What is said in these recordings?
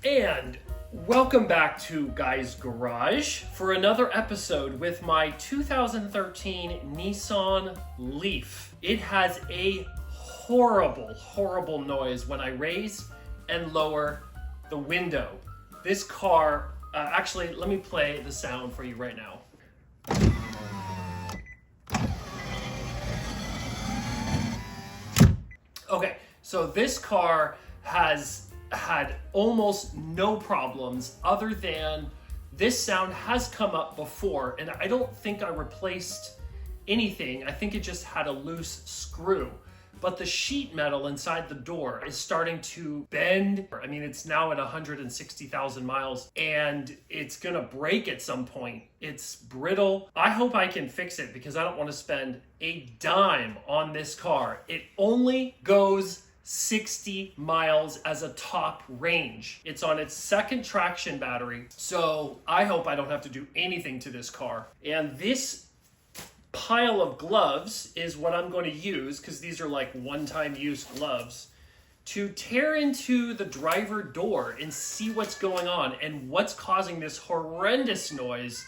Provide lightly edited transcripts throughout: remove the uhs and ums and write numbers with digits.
And welcome back to Guy's Garage for another episode with my 2013 Nissan Leaf. It has a horrible noise when I raise and lower the window. This car, actually, let me play the sound for you right now. Okay, so this car has had almost no problems other than this sound has come up before, and I don't think I replaced anything. I think it just had a loose screw. But the sheet metal inside the door is starting to bend. I mean, it's now at 160,000 miles and it's gonna break at some point. It's brittle. I hope I can fix it because I don't want to spend a dime on this car. It only goes 60 miles as a top range. It's on its second traction battery. So I hope I don't have to do anything to this car. And this pile of gloves is what I'm going to use, because these are like one-time use gloves, to tear into the driver door and see what's going on and what's causing this horrendous noise.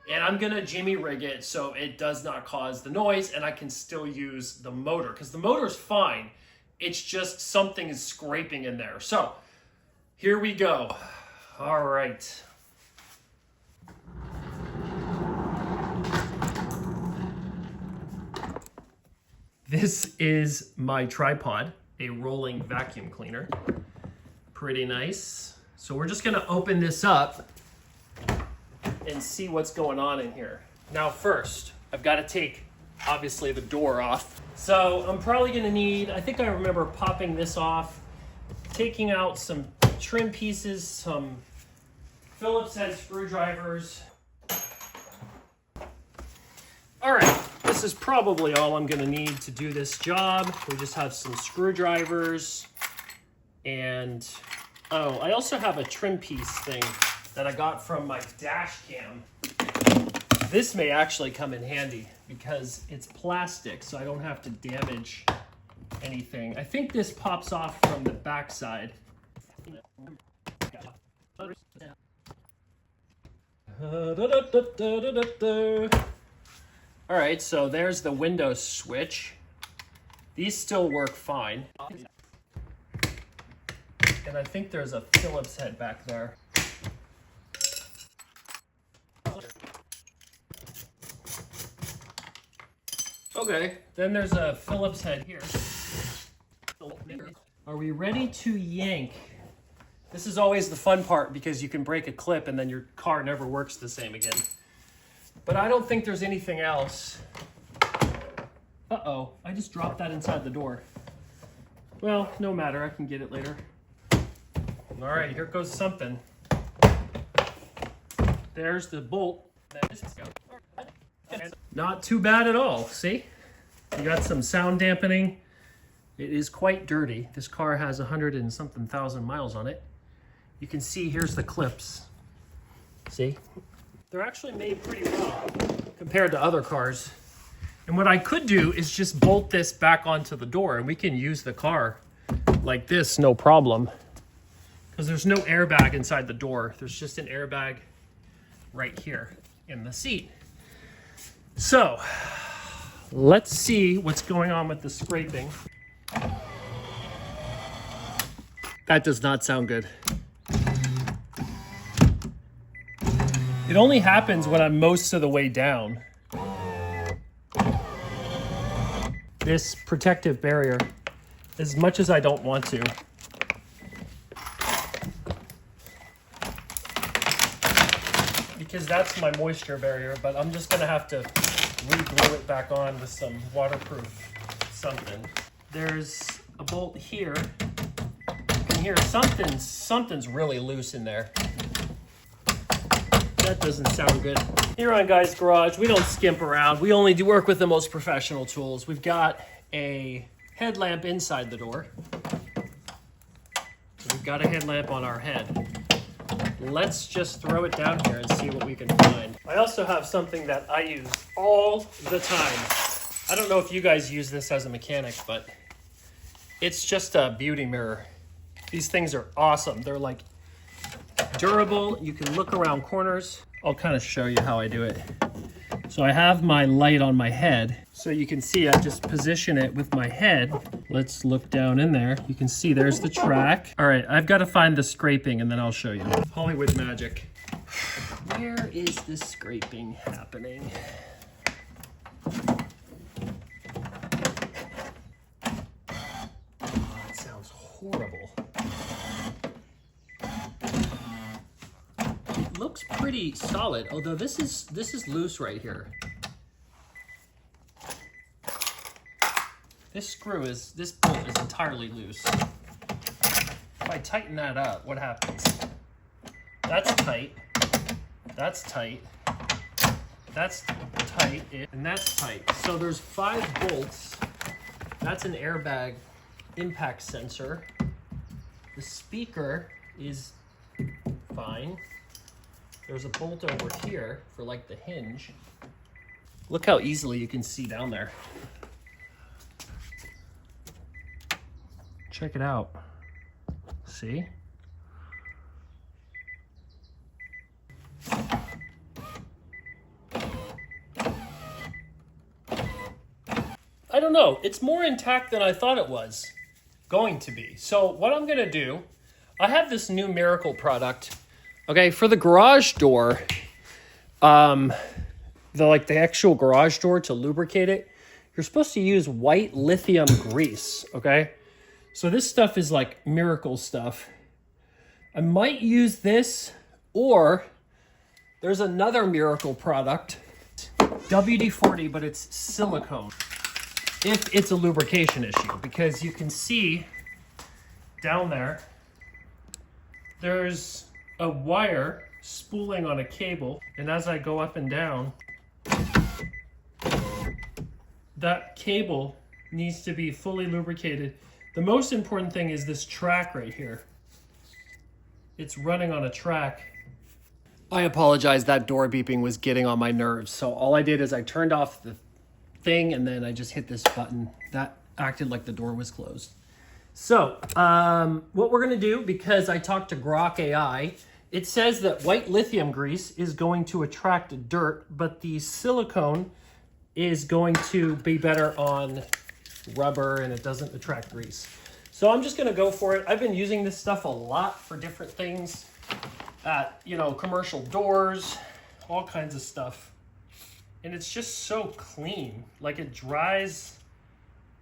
And I'm gonna jimmy rig it so it does not cause the noise and I can still use the motor, because the motor's fine. It's just something is scraping in there. So here we go. All right. This is my tripod, a rolling vacuum cleaner. Pretty nice. So we're just gonna open this up and see what's going on in here. Now first, I've gotta take, obviously, the door off. So I'm probably gonna need, I think I remember popping this off, taking out some trim pieces, some Phillips head screwdrivers. All right. This is probably all I'm gonna need to do this job. We just have some screwdrivers and, oh, I also have a trim piece thing that I got from my dash cam. This may actually come in handy because it's plastic, so I don't have to damage anything. I think this pops off from the back side. All right, so there's the window switch. These still work fine. And I think there's a Phillips head back there. Okay, then there's a Phillips head here. Are we ready to yank? This is always the fun part because you can break a clip and then your car never works the same again. But I don't think there's anything else. Uh-oh, I just dropped that inside the door. Well, no matter, I can get it later. All right, here goes something. There's the bolt. Not too bad at all, see? You got some sound dampening. It is quite dirty. This car has 100 and something thousand miles on it. You can see, here's the clips. See? They're actually made pretty well compared to other cars. And what I could do is just bolt this back onto the door and we can use the car like this, no problem. Because there's no airbag inside the door. There's just an airbag right here in the seat. So let's see what's going on with the scraping. That does not sound good. It only happens when I'm most of the way down. This protective barrier, as much as I don't want to. Because that's my moisture barrier, but I'm just gonna have to re-glue it back on with some waterproof something. There's a bolt here. You can hear something's really loose in there. That doesn't sound good. Here on Guy's Garage, we don't skimp around. We only do work with the most professional tools. We've got a headlamp inside the door. We've got a headlamp on our head. Let's just throw it down here and see what we can find. I also have something that I use all the time. I don't know if you guys use this as a mechanic, but it's just a beauty mirror. These things are awesome. They're like durable. You can look around corners. I'll kind of show you how I do it. So I have my light on my head. So you can see I just position it with my head. Let's look down in there. You can see there's the track. All right, I've got to find the scraping and then I'll show you. Hollywood magic. Where is this scraping happening? Oh, it sounds horrible. It looks pretty solid, although this is loose right here. This bolt is entirely loose. If I tighten that up, what happens? That's tight. That's tight. That's tight, and that's tight. So there's 5 bolts. That's an airbag impact sensor. The speaker is fine. There's a bolt over here for like the hinge. Look how easily you can see down there. Check it out. See? I don't know, it's more intact than I thought it was going to be. So what I'm gonna do, I have this new miracle product. Okay, for the garage door, the actual garage door to lubricate it, you're supposed to use white lithium grease, okay? So this stuff is like miracle stuff. I might use this, or there's another miracle product, WD-40, but it's silicone. If it's a lubrication issue, because you can see down there, there's a wire spooling on a cable, and as I go up and down, that cable needs to be fully lubricated. The most important thing is this track right here. It's running on a track. I apologize, that door beeping was getting on my nerves. So all I did is I turned off the thing and then I just hit this button. That acted like the door was closed. So what we're gonna do, because I talked to Grok AI, it says that white lithium grease is going to attract dirt, but the silicone is going to be better on rubber and it doesn't attract grease. So I'm just gonna go for it. I've been using this stuff a lot for different things, commercial doors, all kinds of stuff. And it's just so clean, like it dries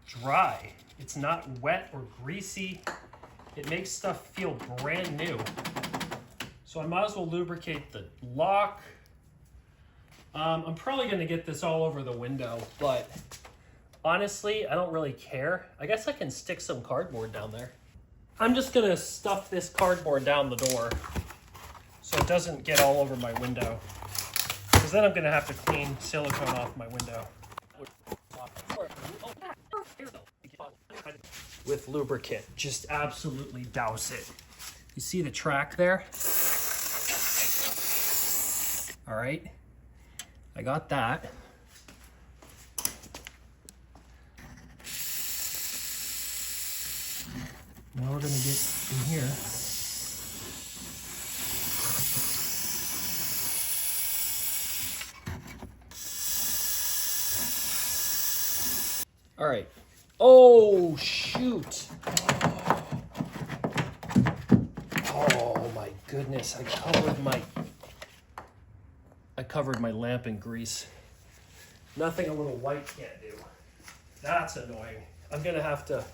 dry. It's not wet or greasy. It makes stuff feel brand new. So I might as well lubricate the lock. I'm probably gonna get this all over the window, but honestly, I don't really care. I guess I can stick some cardboard down there. I'm just gonna stuff this cardboard down the door so it doesn't get all over my window. Because then I'm gonna have to clean silicone off my window. With lubricant, just absolutely douse it. You see the track there? All right, I got that. Now we're gonna get in here. All right. Oh, shoot. Oh my goodness, I covered my lamp in grease. Nothing a little white can't do. That's annoying. I'm gonna have to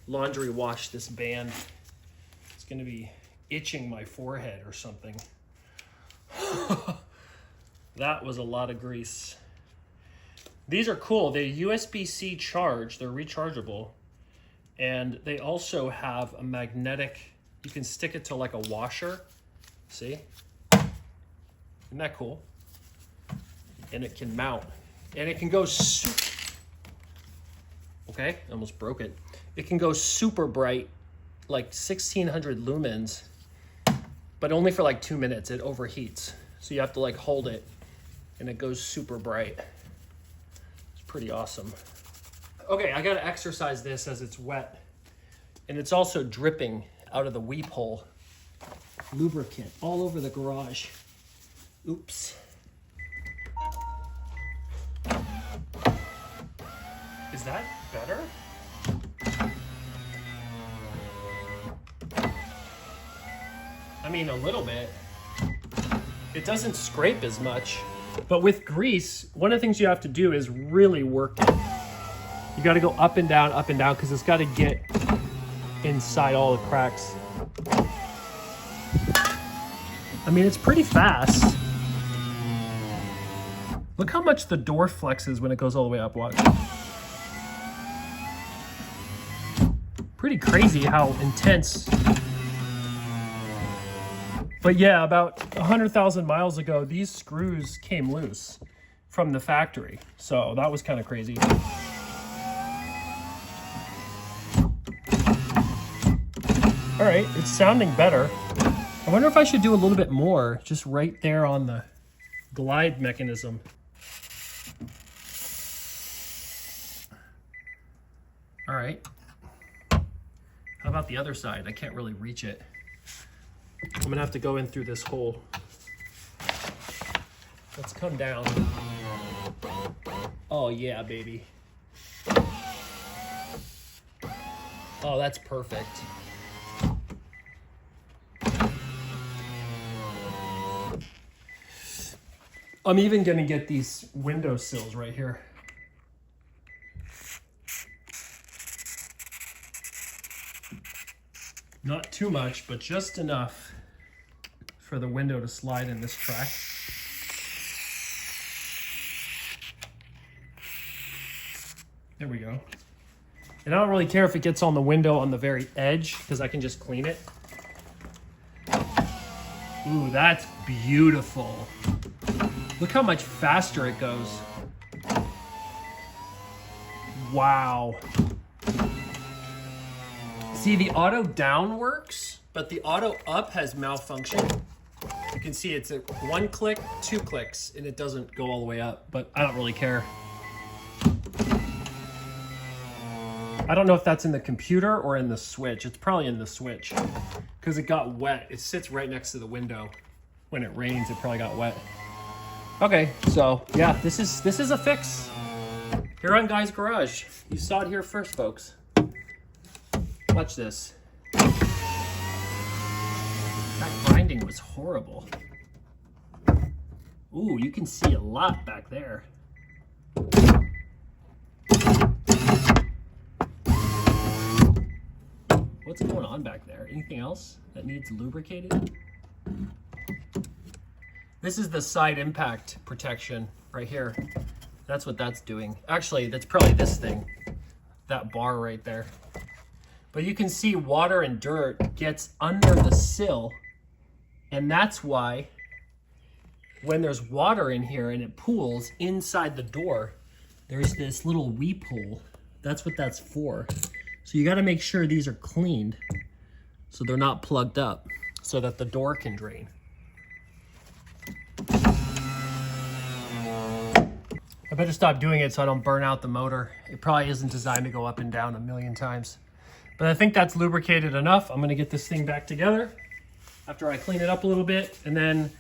laundry wash this band. It's gonna be itching my forehead or something. That was a lot of grease. These are cool. They're USB-C charge. They're rechargeable. And they also have a magnetic, you can stick it to like a washer. See? Isn't that cool? And it can mount. And it can go okay, almost broke it. It can go super bright, like 1600 lumens, but only for like 2 minutes. It overheats. So you have to like hold it and it goes super bright. Pretty awesome. Okay, I gotta exercise this as it's wet. And it's also dripping out of the weep hole. lubricant all over the garage. Oops. Is that better? I mean, a little bit. It doesn't scrape as much. But with grease, one of the things you have to do is really work it. You got to go up and down, because it's got to get inside all the cracks. I mean, it's pretty fast. Look how much the door flexes when it goes all the way up, watch. Pretty crazy how intense. But yeah, about 100,000 miles ago, these screws came loose from the factory. So that was kind of crazy. All right, it's sounding better. I wonder if I should do a little bit more, just right there on the glide mechanism. All right. How about the other side? I can't really reach it. I'm gonna have to go in through this hole. Let's come down. Oh yeah, baby. Oh, that's perfect. I'm even gonna get these window sills right here. Not too much, but just enough for the window to slide in this track. There we go. And I don't really care if it gets on the window on the very edge, because I can just clean it. Ooh, that's beautiful. Look how much faster it goes. Wow. See, the auto down works, but the auto up has malfunctioned. You can see it's a 1 click, 2 clicks, and it doesn't go all the way up, but I don't really care. I don't know if that's in the computer or in the switch. It's probably in the switch because it got wet. It sits right next to the window. When it rains, it probably got wet. Okay, so yeah, this is a fix. Here on Guy's Garage. You saw it here first, folks. Watch this. That grinding was horrible. Ooh, you can see a lot back there. What's going on back there? Anything else that needs lubricated? This is the side impact protection right here. That's what that's doing. Actually, that's probably this thing, that bar right there. But you can see water and dirt gets under the sill, and that's why when there's water in here and it pools inside the door, there's this little weep hole. That's what that's for. So you gotta make sure these are cleaned so they're not plugged up so that the door can drain. I better stop doing it so I don't burn out the motor. It probably isn't designed to go up and down a million times. But I think that's lubricated enough. I'm gonna get this thing back together after I clean it up a little bit, and then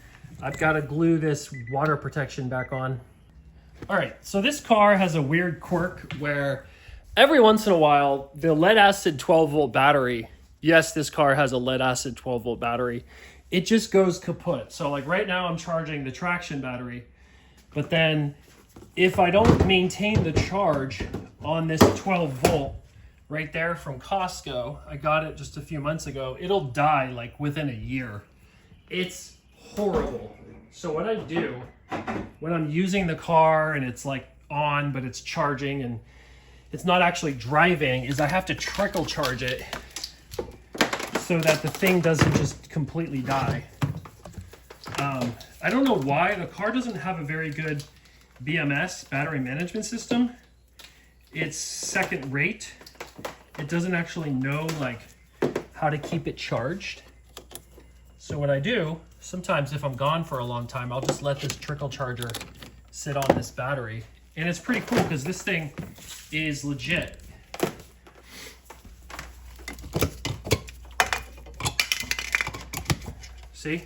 I've gotta glue this water protection back on. All right, so this car has a weird quirk where every once in a while, the lead acid 12-volt battery, yes, this car has a lead acid 12-volt battery, it just goes kaput. So like right now I'm charging the traction battery, but then if I don't maintain the charge on this 12-volt right there from Costco, I got it just a few months ago, it'll die like within a year. It's horrible. So what I do when I'm using the car and it's like on, but it's charging and it's not actually driving, is I have to trickle charge it so that the thing doesn't just completely die. I don't know why the car doesn't have a very good BMS, battery management system. It's second rate. It doesn't actually know like how to keep it charged. So what I do, sometimes if I'm gone for a long time, I'll just let this trickle charger sit on this battery. And it's pretty cool because this thing is legit. See?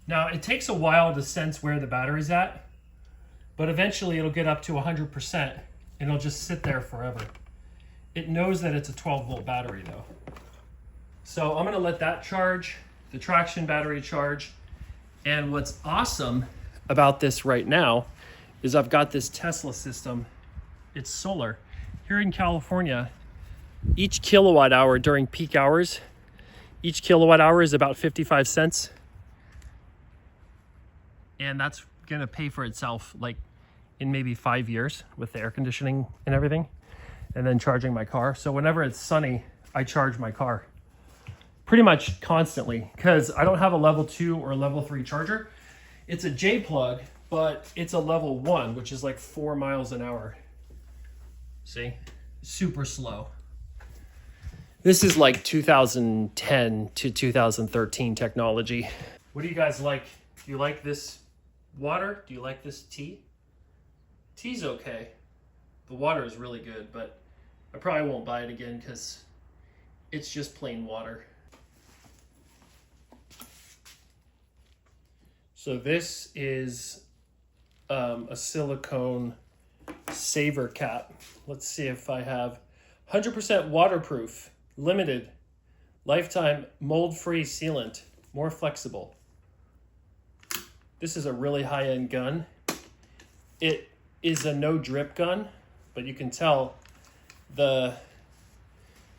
Now, it takes a while to sense where the battery's at, but eventually it'll get up to 100% and it'll just sit there forever. It knows that it's a 12-volt battery though. So I'm gonna let that charge, the traction battery charge. And what's awesome about this right now is I've got this Tesla system. It's solar. Here in California, each kilowatt hour during peak hours, each kilowatt hour is about 55 cents. And that's gonna pay for itself like in maybe 5 years with the air conditioning and everything, and then charging my car. So whenever it's sunny, I charge my car pretty much constantly because I don't have a level 2 or level 3 charger. It's a J plug, but it's a level 1, which is like 4 miles an hour. See, super slow. This is like 2010 to 2013 technology. What do you guys like? Do you like this water? Do you like this tea? Tea's okay. The water is really good, but I probably won't buy it again because it's just plain water. So this is a silicone saver cap. Let's see if I have 100% waterproof, limited, lifetime mold-free sealant, more flexible. This is a really high-end gun. It is a no drip gun, but you can tell the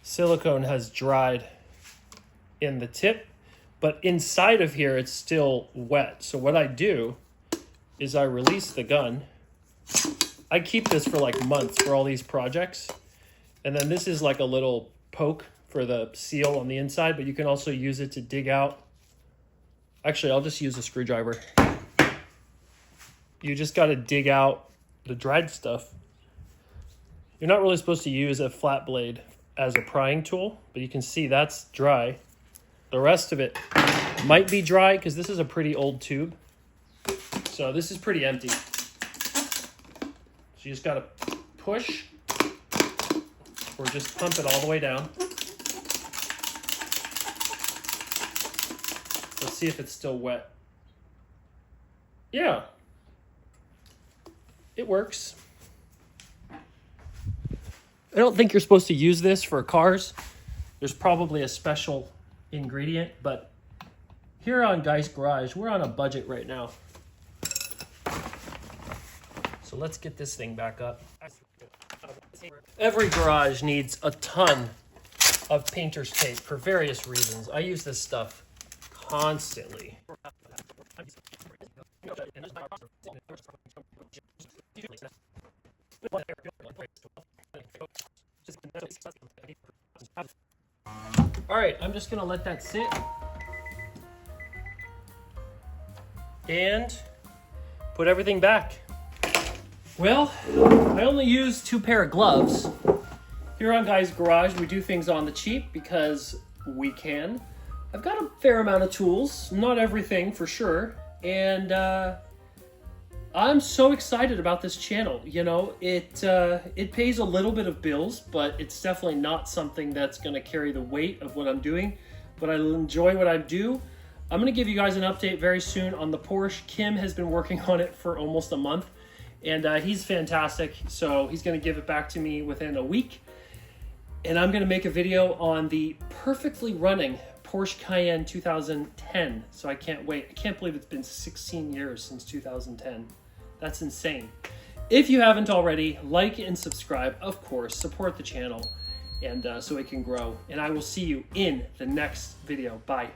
silicone has dried in the tip, but inside of here it's still wet. So what I do is I release the gun. I keep this for like months for all these projects. And then this is like a little poke for the seal on the inside, but you can also use it to dig out. Actually, I'll just use a screwdriver. You just got to dig out the dried stuff. You're not really supposed to use a flat blade as a prying tool, but you can see that's dry. The rest of it might be dry because this is a pretty old tube. So this is pretty empty. So you just got to push or just pump it all the way down. Let's see if it's still wet. Yeah. It works. I don't think you're supposed to use this for cars. There's probably a special ingredient, but here on Guy's Garage, we're on a budget right now. So let's get this thing back up. Every garage needs a ton of painter's tape for various reasons. I use this stuff constantly. All right, I'm just gonna let that sit and put everything back. Well, I only use 2 pair of gloves. Here on Guy's Garage, we do things on the cheap because we can. I've got a fair amount of tools, not everything for sure, and I'm so excited about this channel. You know, it pays a little bit of bills, but it's definitely not something that's gonna carry the weight of what I'm doing, but I enjoy what I do. I'm gonna give you guys an update very soon on the Porsche. Kim has been working on it for almost a month, and he's fantastic, so he's gonna give it back to me within a week. And I'm gonna make a video on the perfectly running Porsche Cayenne 2010, so I can't wait. I can't believe it's been 16 years since 2010. That's insane. If you haven't already, like and subscribe, of course, support the channel, and so it can grow. And I will see you in the next video. Bye.